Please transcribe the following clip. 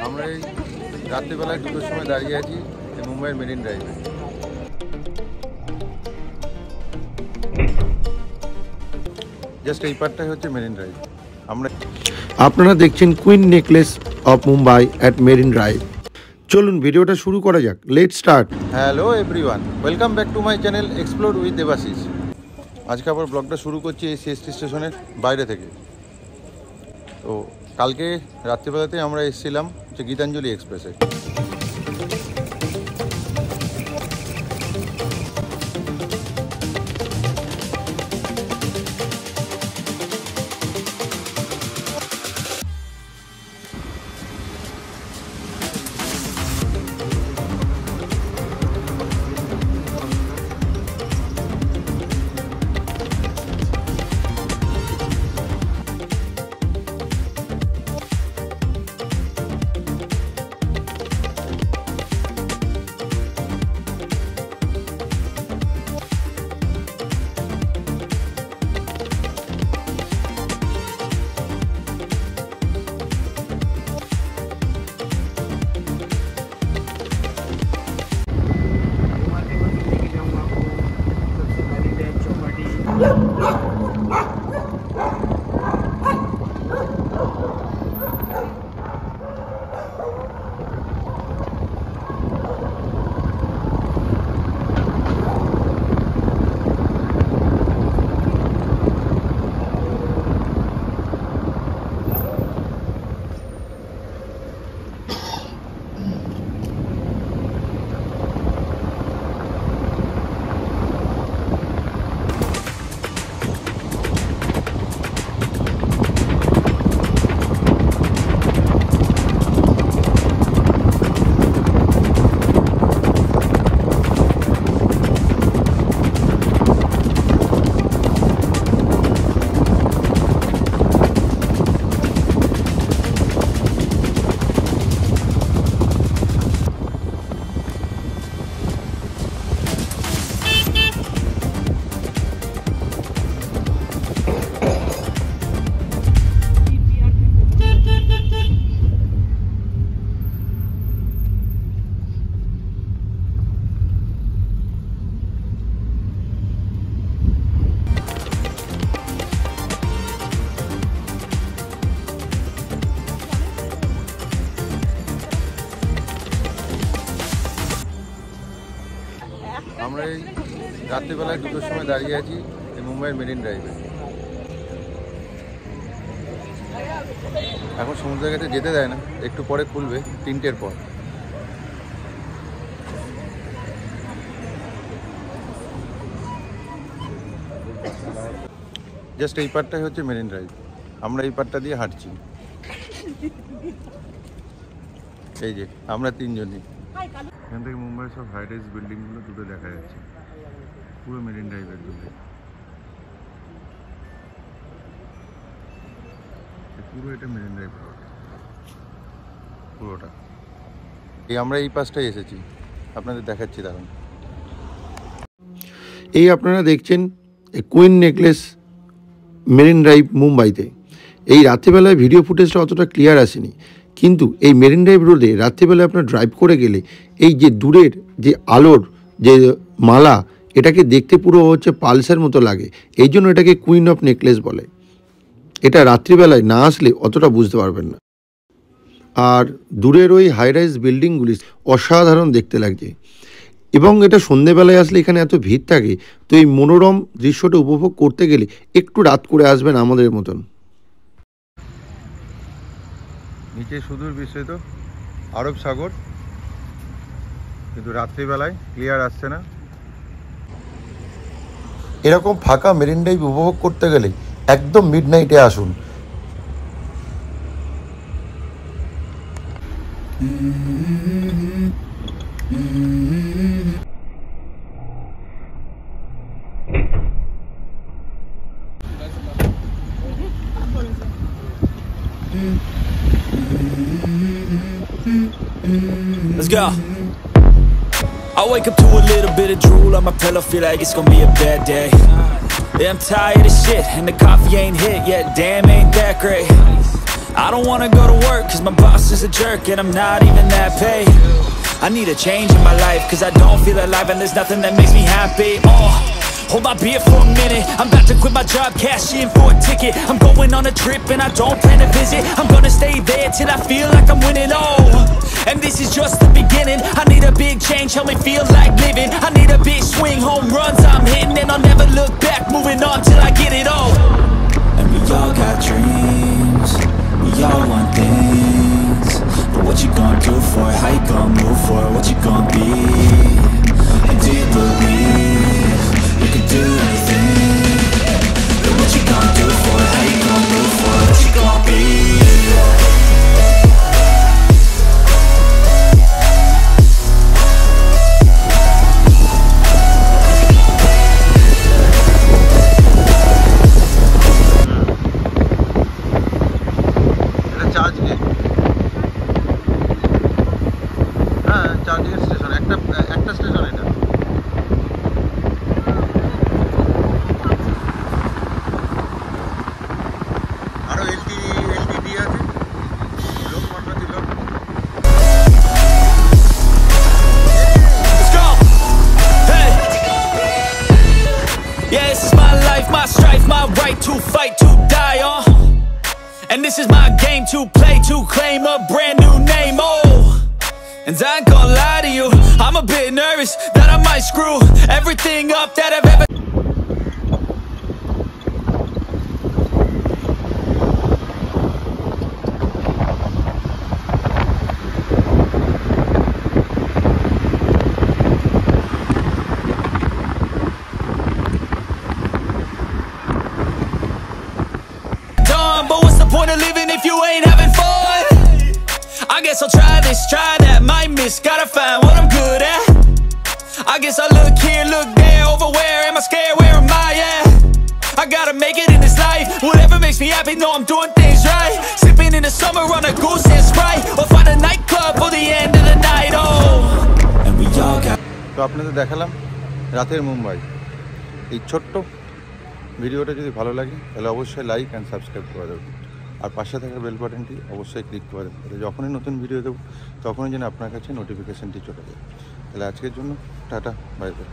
আমরা এই রাত্রিবেলায় 2টোর সময় দাঁড়িয়ে আছি মুম্বাইয়ের মেরিন ড্রাইভে। জাস্ট এই পার্টটাই হচ্ছে মেরিন ড্রাইভ। আপনারা দেখছেন queen necklace of Mumbai at marine drive. চলুন ভিডিওটা শুরু করা যাক। Let start. Hello everyone, welcome back to my channel explore with Debashis. আজকে আবার ব্লগটা শুরু করছি এই সিএসটি স্টেশনের বাইরে থেকে। তো কালকে রাত্রিবেলাতে আমরা এসেছিলাম হচ্ছে গীতাঞ্জলি এক্সপ্রেসে। আমরা এই রাত্রিবেলায় 2টোর সময় দাঁড়িয়ে আছি এই মুম্বাইয়ের মেরিন ড্রাইভে। এখন সমুদ্রের কাছে যেতে দেয় না, একটু পরে খুলবে 3টের পর। জাস্ট এই পার্টটাই হচ্ছে মেরিন ড্রাইভ। আমরা এই পার্টটা দিয়ে হাঁটছি। এই যে আমরা 3জনই। এখান থেকে মুম্বাইয়ের সব হাইরাইজ বিল্ডিংগুলো দূরে দেখা যাচ্ছে, পুরো মেরিন ড্রাইভের দূরে। পুরো এটা মেরিন ড্রাইভ পুরোটা। আমরা এই পাশটায় এসেছি, আপনাদের দেখাচ্ছি দাঁড়ান। এই আপনারা দেখছেন কুইন নেকলেস মেরিন ড্রাইভ মুম্বাইতে। এই রাত্রিবেলায় ভিডিও ফুটেজটা অতটা ক্লিয়ার আসেনি, কিন্তু এই মেরিন ড্রাইভ রোডে রাত্রিবেলায় আপনার ড্রাইভ করে গেলে এই যে দূরের যে আলোর যে মালা, এটাকে দেখতে পুরো হচ্ছে পালসের মতো লাগে। এই জন্য এটাকে কুইন অফ নেকলেস বলে। এটা রাত্রিবেলায় না আসলে অতটা বুঝতে পারবেন না। আর দূরের ওই হাইরাইজ বিল্ডিংগুলি অসাধারণ দেখতে লাগছে, এবং এটা সন্ধেবেলায় আসলে এখানে এত ভিড় থাকে। তো এই মনোরম দৃশ্যটা উপভোগ করতে গেলে একটু রাত করে আসবেন আমাদের মতন। নিচে সুদূর বিস্তৃত আরব সাগর, কিন্তু রাত্রিবেলায় ক্লিয়ার আসছে না। এরকম ফাঁকা মেরিন ড্রাইভ উপভোগ করতে গেলে একদম মিডনাইটে আসুন। Let's go. I wake up to a little bit of drool on my pillow, feel like it's gonna be a bad day. Yeah, I'm tired of shit, and the coffee ain't hit yet, damn ain't that great. I don't wanna go to work cause my boss is a jerk and I'm not even that paid. I need a change in my life cause I don't feel alive and there's nothing that makes me happy. Hold my beer for a minute. I'm about to quit my job, cash in for a ticket. I'm going on a trip and I don't plan to visit. I'm gonna stay there till I feel like I'm winning. And this is just the beginning. I need a big change, help me feel like living. I need a big swing, home runs I'm hitting, and I'll never look back, moving on till I get it all. And we all got dreams, we all want things, but what you gonna do for it? How you gonna move for it? What you gonna be? And do you believe you can do anything? But what you gonna do for it? How you gonna move for it? What you gonna be? Charging station একটা station এটা। আরো Ltd আছে, Lokmanya Tilak. Let's go. Hey. Yeah, this is my life, my strife, my right to fight, to die on. And this is my game to play, to claim a brand new name. And I ain't gonna lie to you, I'm a bit nervous that I might screw everything up that I've ever. Done, but what's the point of living if you ain't having fun? I guess I'll try this, try that, might miss, gotta find what I'm good at. I guess I look here, look there, over where am I scared, where am I at? I gotta make it in this life, whatever makes me happy, know I'm doing things right. Sipping in the summer on a goose and Sprite, or find a nightclub for the end of the night, and we all got. তো আপনাদের দেখালাম রাতের মুম্বাই। এই ছোট্ট ভিডিওটা যদি ভালো লাগে তাহলে অবশ্যই লাইক অ্যান্ড সাবস্ক্রাইব করে দেবেন, আর পাশে থাকা বেল বাটনটি অবশ্যই ক্লিক করে দেবেন, তাহলে যখনই নতুন ভিডিও দেবো তখনই যেন আপনার কাছে নোটিফিকেশানটি চলে যায়। তাহলে আজকের জন্য টাটা, বাই বাই।